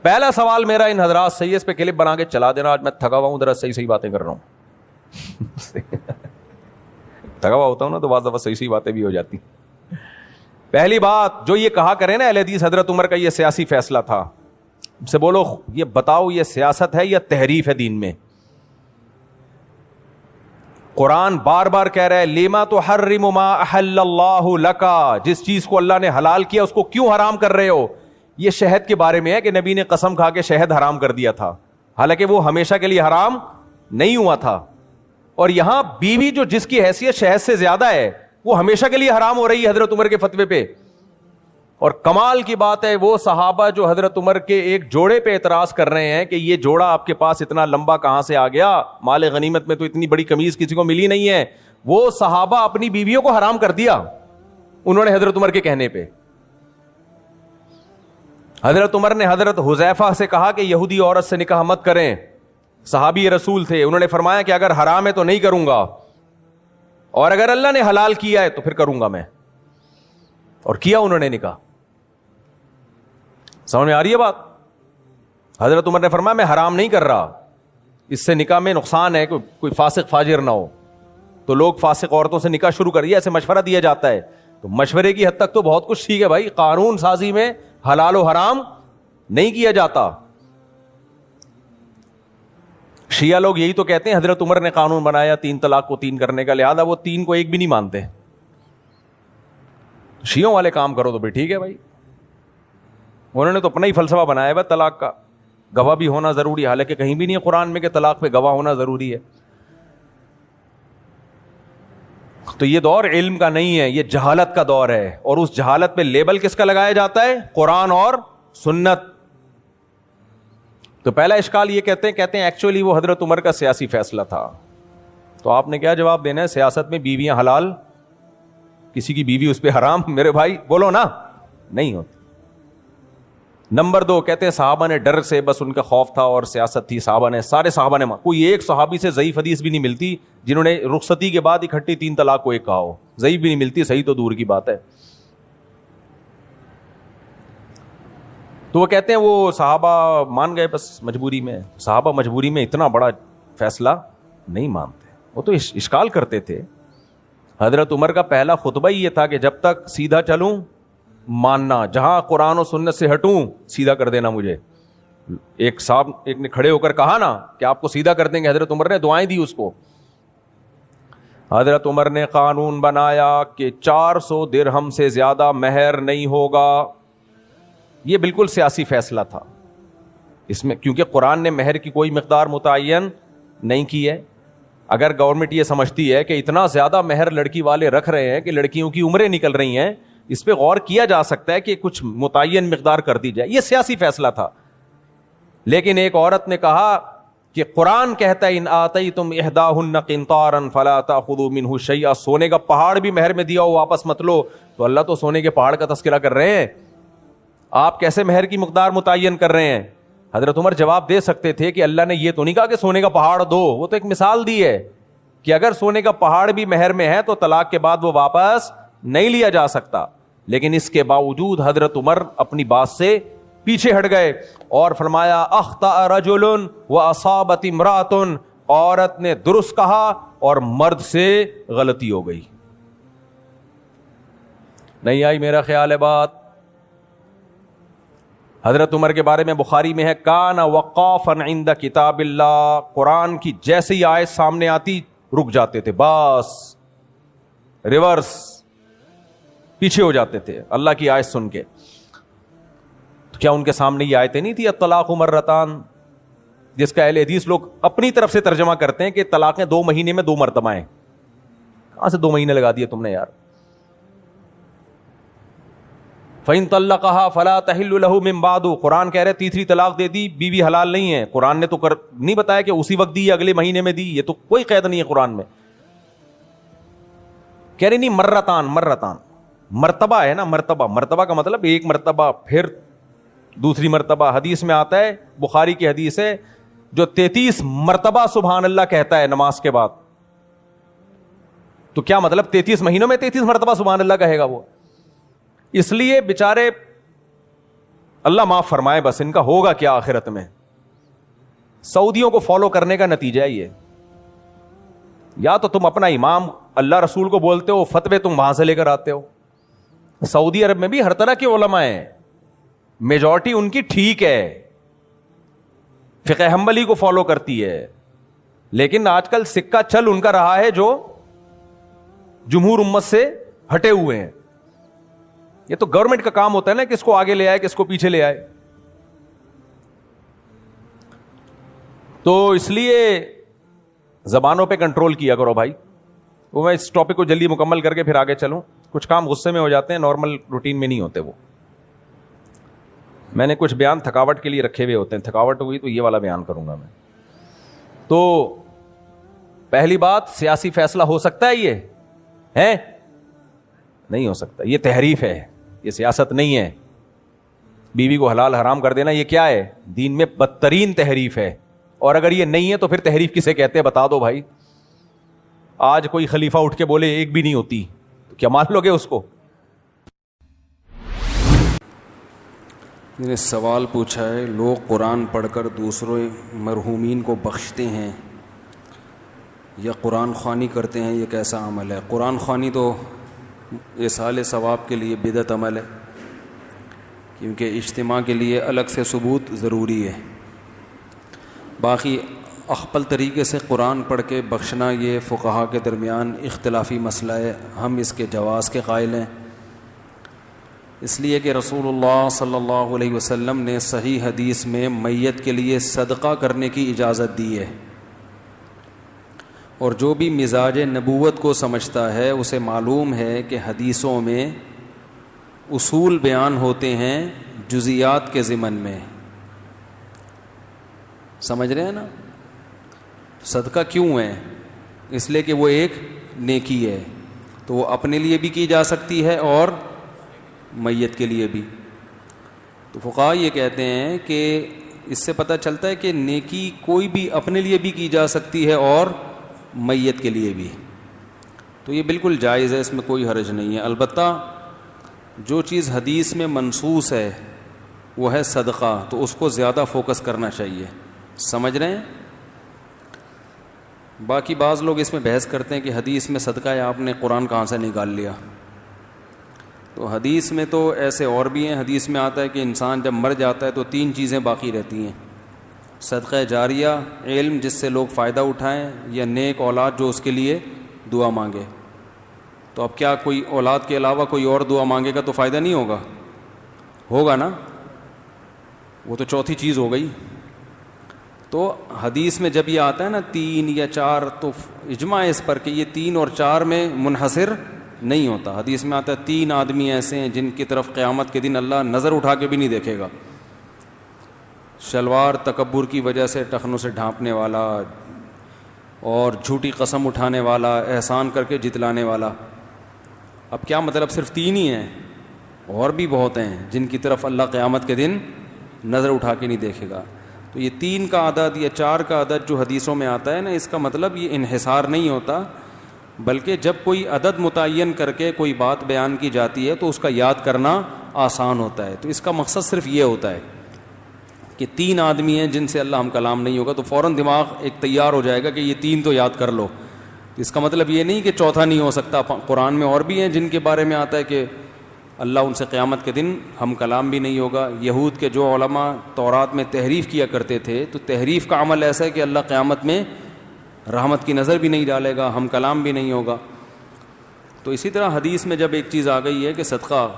پہلا سوال میرا ان حضرات سے، اس پہ کلپ بنا کے چلا دینا، آج میں تھکا ہوا ہوں، ذرا صحیح صحیح باتیں کر رہا ہوں تھکا ہوا ہوتا ہوں نا تو بعض دفعہ صحیح صحیح باتیں بھی ہو جاتی. پہلی بات جو یہ کہا کریں نا اہل حدیث، حضرت عمر کا یہ سیاسی فیصلہ تھا، سے بولو یہ بتاؤ یہ سیاست ہے یا تحریف ہے دین میں؟ قرآن بار بار کہہ رہا ہے لیما تحرم ما احل اللہ لک، جس چیز کو اللہ نے حلال کیا اس کو کیوں حرام کر رہے ہو؟ یہ شہد کے بارے میں ہے کہ نبی نے قسم کھا کے شہد حرام کر دیا تھا، حالانکہ وہ ہمیشہ کے لیے حرام نہیں ہوا تھا. اور یہاں بیوی جو جس کی حیثیت شہد سے زیادہ ہے وہ ہمیشہ کے لیے حرام ہو رہی ہے حضرت عمر کے فتوے پہ. اور کمال کی بات ہے وہ صحابہ جو حضرت عمر کے ایک جوڑے پہ اعتراض کر رہے ہیں کہ یہ جوڑا آپ کے پاس اتنا لمبا کہاں سے آ گیا، مال غنیمت میں تو اتنی بڑی قمیض کسی کو ملی نہیں ہے، وہ صحابہ اپنی بیویوں کو حرام کر دیا انہوں نے حضرت عمر کے کہنے پہ. حضرت عمر نے حضرت حذیفہ سے کہا کہ یہودی عورت سے نکاح مت کریں، صحابی رسول تھے، انہوں نے فرمایا کہ اگر حرام ہے تو نہیں کروں گا، اور اگر اللہ نے حلال کیا ہے تو پھر کروں گا میں، اور کیا انہوں نے نکاح. سمجھ میں آ رہی ہے بات؟ حضرت عمر نے فرمایا میں حرام نہیں کر رہا، اس سے نکاح میں نقصان ہے، کوئی فاسق فاجر نہ ہو. تو لوگ فاسق عورتوں سے نکاح شروع کر دیا، ایسے مشورہ دیا جاتا ہے. تو مشورے کی حد تک تو بہت کچھ ٹھیک ہے بھائی، قانون سازی میں حلال و حرام نہیں کیا جاتا. شیعہ لوگ یہی تو کہتے ہیں حضرت عمر نے قانون بنایا 3 طلاق کو 3 کرنے کا، لہذا وہ 3 کو 1 بھی نہیں مانتے. شیعوں والے کام کرو تو بھی ٹھیک ہے بھائی، انہوں نے تو اپنا ہی فلسفہ بنایا ہے طلاق کا، گواہ بھی ہونا ضروری ہے، حالانکہ کہیں بھی نہیں ہے قرآن میں کہ طلاق پہ گواہ ہونا ضروری ہے. تو یہ دور علم کا نہیں ہے، یہ جہالت کا دور ہے، اور اس جہالت پہ لیبل کس کا لگایا جاتا ہے؟ قرآن اور سنت. تو پہلا اشکال یہ کہتے ہیں ایکچولی وہ حضرت عمر کا سیاسی فیصلہ تھا. تو آپ نے کیا جواب دینا ہے؟ سیاست میں بیویاں حلال، کسی کی بیوی اس پہ حرام، میرے بھائی بولو نا، نہیں ہوتی. نمبر 2 کہتے ہیں صحابہ نے ڈر سے، بس ان کا خوف تھا اور سیاست تھی، صحابہ نے، سارے صحابہ نے، کوئی ایک صحابی سے ضعیف حدیث بھی نہیں ملتی جنہوں نے رخصتی کے بعد اکٹھی 3 طلاق کو 1 کہا ہو، ضعیف بھی نہیں ملتی، صحیح تو دور کی بات ہے. تو وہ کہتے ہیں وہ صحابہ مان گئے بس مجبوری میں. صحابہ مجبوری میں اتنا بڑا فیصلہ نہیں مانتے، وہ تو اشکال کرتے تھے. حضرت عمر کا پہلا خطبہ ہی یہ تھا کہ جب تک سیدھا چلوں ماننا، جہاں قرآن و سنت سے ہٹوں سیدھا کر دینا مجھے. ایک صاحب ایک نے کھڑے ہو کر کہا نا کہ آپ کو سیدھا کر دیں گے، حضرت عمر نے دعائیں دی اس کو. حضرت عمر نے قانون بنایا کہ 400 درہم سے زیادہ مہر نہیں ہوگا. یہ بالکل سیاسی فیصلہ تھا اس میں، کیونکہ قرآن نے مہر کی کوئی مقدار متعین نہیں کی ہے. اگر گورنمنٹ یہ سمجھتی ہے کہ اتنا زیادہ مہر لڑکی والے رکھ رہے ہیں کہ لڑکیوں کی عمریں نکل رہی ہیں، اس پہ غور کیا جا سکتا ہے کہ کچھ متعین مقدار کر دی جائے. یہ سیاسی فیصلہ تھا. لیکن ایک عورت نے کہا کہ قرآن کہتا ہے ان آتیتم احداہن قنطارا فلا تاخذوا منہ شیئا، سونے کا پہاڑ بھی مہر میں دیا ہو واپس مت لو. تو اللہ تو سونے کے پہاڑ کا تذکرہ کر رہے ہیں، آپ کیسے مہر کی مقدار متعین کر رہے ہیں؟ حضرت عمر جواب دے سکتے تھے کہ اللہ نے یہ تو نہیں کہا کہ سونے کا پہاڑ دو، وہ تو ایک مثال دی ہے کہ اگر سونے کا پہاڑ بھی مہر میں ہے تو طلاق کے بعد وہ واپس نہیں لیا جا سکتا. لیکن اس کے باوجود حضرت عمر اپنی بات سے پیچھے ہٹ گئے اور فرمایا اخطأ رجل واصابت امرأۃ، عورت نے درست کہا اور مرد سے غلطی ہو گئی. نہیں آئی میرا خیال ہے بات؟ حضرت عمر کے بارے میں بخاری میں ہے کان وقافا عند کتاب اللہ، قرآن کی جیسے ہی آیت سامنے آتی رک جاتے تھے، بس ریورس پیچھے ہو جاتے تھے اللہ کی آیت سن کے. تو کیا ان کے سامنے یہ آیتیں نہیں تھی الطلاق مرتان، جس کا اہل حدیث لوگ اپنی طرف سے ترجمہ کرتے ہیں کہ طلاقیں 2 مہینے میں 2 مرتبہ ہیں؟ کہاں سے 2 مہینے لگا دیے تم نے یار؟ فَإِن طَلَّقَهَا فَلَا تَحِلُّ لَهُ مِن بَعْدُ، قرآن کہہ رہے تیسری طلاق دے دی بیوی حلال نہیں ہے. قرآن نے تو نہیں بتایا کہ اسی وقت دی یا اگلے مہینے میں دی، یہ تو کوئی قید نہیں ہے قرآن میں. کہہ رہے نہیں مرتان مرتبہ ہے نا، مرتبہ کا مطلب ایک مرتبہ پھر دوسری مرتبہ. حدیث میں آتا ہے، بخاری کی حدیث ہے، جو 33 مرتبہ سبحان اللہ کہتا ہے نماز کے بعد، تو کیا مطلب 33 مہینوں میں 33 مرتبہ سبحان اللہ کہے گا وہ؟ اس لیے بیچارے اللہ معاف فرمائے، بس ان کا ہوگا کیا آخرت میں. سعودیوں کو فالو کرنے کا نتیجہ ہے یہ. یا تو تم اپنا امام اللہ رسول کو بولتے ہو، فتوے تم وہاں سے لے کر آتے ہو. سعودی عرب میں بھی ہر طرح کے علماء ہیں، میجورٹی ان کی ٹھیک ہے، فقہ حنبلی کو فالو کرتی ہے، لیکن آج کل سکہ چل ان کا رہا ہے جو جمہور امت سے ہٹے ہوئے ہیں. یہ تو گورنمنٹ کا کام ہوتا ہے نا، کس کو آگے لے آئے کس کو پیچھے لے آئے. تو اس لیے زبانوں پہ کنٹرول کیا کرو بھائی. وہ میں اس ٹاپک کو جلدی مکمل کر کے پھر آگے چلوں. کچھ کام غصے میں ہو جاتے ہیں، نارمل روٹین میں نہیں ہوتے. وہ میں نے کچھ بیان تھکاوٹ کے لیے رکھے ہوئے ہوتے ہیں، تھکاوٹ ہوئی تو یہ والا بیان کروں گا میں. تو پہلی بات، سیاسی فیصلہ ہو سکتا ہے یہ ہے؟ نہیں ہو سکتا. یہ تحریف ہے، یہ سیاست نہیں ہے. بیوی کو حلال حرام کر دینا یہ کیا ہے؟ دین میں بدترین تحریف ہے. اور اگر یہ نہیں ہے تو پھر تحریف کسے کہتے ہیں بتا دو بھائی. آج کوئی خلیفہ اٹھ کے بولے ایک بھی نہیں ہوتی تو کیا مان لو گے اس کو؟ میں نے سوال پوچھا ہے، لوگ قرآن پڑھ کر دوسروں مرحومین کو بخشتے ہیں یا قرآن خوانی کرتے ہیں، یہ کیسا عمل ہے؟ قرآن خوانی تو ایصال ثواب کے لیے بدعت عمل ہے، کیونکہ اجتماع کے لیے الگ سے ثبوت ضروری ہے. باقی اخپل طریقے سے قرآن پڑھ کے بخشنا یہ فقہا کے درمیان اختلافی مسئلہ ہے. ہم اس کے جواز کے قائل ہیں، اس لیے کہ رسول اللہ صلی اللہ علیہ وسلم نے صحیح حدیث میں میت کے لیے صدقہ کرنے کی اجازت دی ہے. اور جو بھی مزاج نبوت کو سمجھتا ہے اسے معلوم ہے کہ حدیثوں میں اصول بیان ہوتے ہیں جزیات کے ضمن میں. سمجھ رہے ہیں نا؟ صدقہ کیوں ہے؟ اس لیے کہ وہ ایک نیکی ہے، تو وہ اپنے لیے بھی کی جا سکتی ہے اور میت کے لیے بھی. تو فقہا یہ کہتے ہیں کہ اس سے پتہ چلتا ہے کہ نیکی کوئی بھی اپنے لیے بھی کی جا سکتی ہے اور میت کے لیے بھی. تو یہ بالکل جائز ہے، اس میں کوئی حرج نہیں ہے. البتہ جو چیز حدیث میں منصوص ہے وہ ہے صدقہ، تو اس کو زیادہ فوکس کرنا چاہیے. سمجھ رہے ہیں؟ باقی بعض لوگ اس میں بحث کرتے ہیں کہ حدیث میں صدقہ ہے، آپ نے قرآن کہاں سے نکال لیا. تو حدیث میں تو ایسے اور بھی ہیں. حدیث میں آتا ہے کہ انسان جب مر جاتا ہے تو 3 چیزیں باقی رہتی ہیں: صدقہ جاریہ، علم جس سے لوگ فائدہ اٹھائیں، یا نیک اولاد جو اس کے لیے دعا مانگے. تو اب کیا کوئی اولاد کے علاوہ کوئی اور دعا مانگے گا تو فائدہ نہیں ہوگا؟ ہوگا نا، وہ تو چوتھی چیز ہو گئی. تو حدیث میں جب یہ آتا ہے نا 3 یا 4، تو اجماع اس پر کہ یہ 3 اور 4 میں منحصر نہیں ہوتا. حدیث میں آتا ہے 3 آدمی ایسے ہیں جن کی طرف قیامت کے دن اللہ نظر اٹھا کے بھی نہیں دیکھے گا: شلوار تکبر کی وجہ سے ٹخنوں سے ڈھانپنے والا، اور جھوٹی قسم اٹھانے والا، احسان کر کے جتلانے والا. اب کیا مطلب صرف 3 ہی ہیں؟ اور بھی بہت ہیں جن کی طرف اللہ قیامت کے دن نظر اٹھا کے نہیں دیکھے گا. تو یہ 3 کا عدد یا 4 کا عدد جو حدیثوں میں آتا ہے نا، اس کا مطلب یہ انحصار نہیں ہوتا، بلکہ جب کوئی عدد متعین کر کے کوئی بات بیان کی جاتی ہے تو اس کا یاد کرنا آسان ہوتا ہے. تو اس کا مقصد صرف یہ ہوتا ہے کہ 3 آدمی ہیں جن سے اللہ ہم کلام نہیں ہوگا، تو فوراً دماغ ایک تیار ہو جائے گا کہ یہ 3 تو یاد کر لو. اس کا مطلب یہ نہیں کہ چوتھا نہیں ہو سکتا. قرآن میں اور بھی ہیں جن کے بارے میں آتا ہے کہ اللہ ان سے قیامت کے دن ہم کلام بھی نہیں ہوگا. یہود کے جو علماء تورات میں تحریف کیا کرتے تھے، تو تحریف کا عمل ایسا ہے کہ اللہ قیامت میں رحمت کی نظر بھی نہیں ڈالے گا، ہم کلام بھی نہیں ہوگا. تو اسی طرح حدیث میں جب ایک چیز آ گئی ہے کہ صدقہ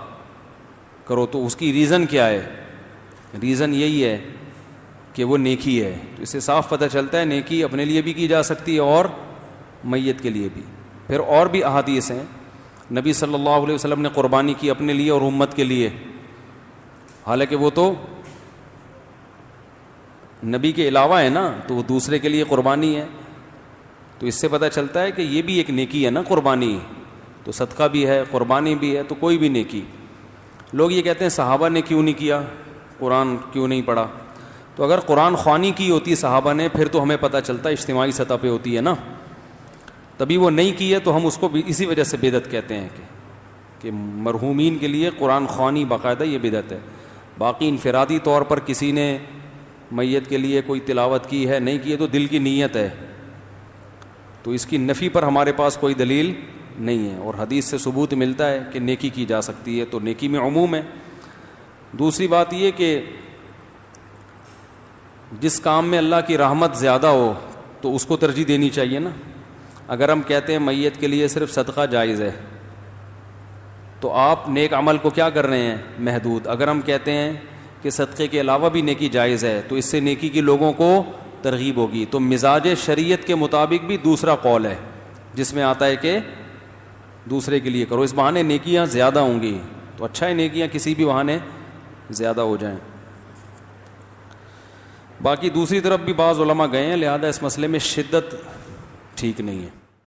کرو، تو اس کی ریزن کیا ہے؟ ریزن یہی ہے کہ وہ نیکی ہے. تو اس سے صاف پتہ چلتا ہے نیکی اپنے لیے بھی کی جا سکتی ہے اور میت کے لیے بھی. پھر اور بھی احادیث ہیں. نبی صلی اللہ علیہ وسلم نے قربانی کی اپنے لیے اور امت کے لیے، حالانکہ وہ تو نبی کے علاوہ ہے نا، تو وہ دوسرے کے لیے قربانی ہے. تو اس سے پتہ چلتا ہے کہ یہ بھی ایک نیکی ہے نا قربانی. تو صدقہ بھی ہے، قربانی بھی ہے، تو کوئی بھی نیکی. لوگ یہ کہتے ہیں صحابہ نے کیوں نہیں کیا، قرآن کیوں نہیں پڑھا؟ تو اگر قرآن خوانی کی ہوتی صحابہ نے، پھر تو ہمیں پتہ چلتا ہے اجتماعی سطح پہ ہوتی ہے نا. تبھی وہ نہیں کی ہے، تو ہم اس کو بھی اسی وجہ سے بدعت کہتے ہیں کہ مرحومین کے لیے قرآن خوانی باقاعدہ یہ بدعت ہے. باقی انفرادی طور پر کسی نے میت کے لیے کوئی تلاوت کی ہے نہیں کی ہے تو دل کی نیت ہے، تو اس کی نفی پر ہمارے پاس کوئی دلیل نہیں ہے، اور حدیث سے ثبوت ملتا ہے کہ نیکی کی جا سکتی ہے، تو نیکی میں عموم ہے۔ دوسری بات یہ کہ جس کام میں اللہ کی رحمت زیادہ ہو تو اس کو ترجیح دینی چاہیے نا۔ اگر ہم کہتے ہیں میت کے لیے صرف صدقہ جائز ہے تو آپ نیک عمل کو کیا کر رہے ہیں؟ محدود۔ اگر ہم کہتے ہیں کہ صدقے کے علاوہ بھی نیکی جائز ہے تو اس سے نیکی کی لوگوں کو ترغیب ہوگی۔ تو مزاج شریعت کے مطابق بھی دوسرا قول ہے جس میں آتا ہے کہ دوسرے کے لیے کرو، اس بہانے نیکیاں زیادہ ہوں گی، تو اچھا ہے نیکیاں کسی بھی بہانے زیادہ ہو جائیں۔ باقی دوسری طرف بھی بعض علماء گئے ہیں، لہذا اس مسئلے میں شدت ٹھیک نہیں ہے۔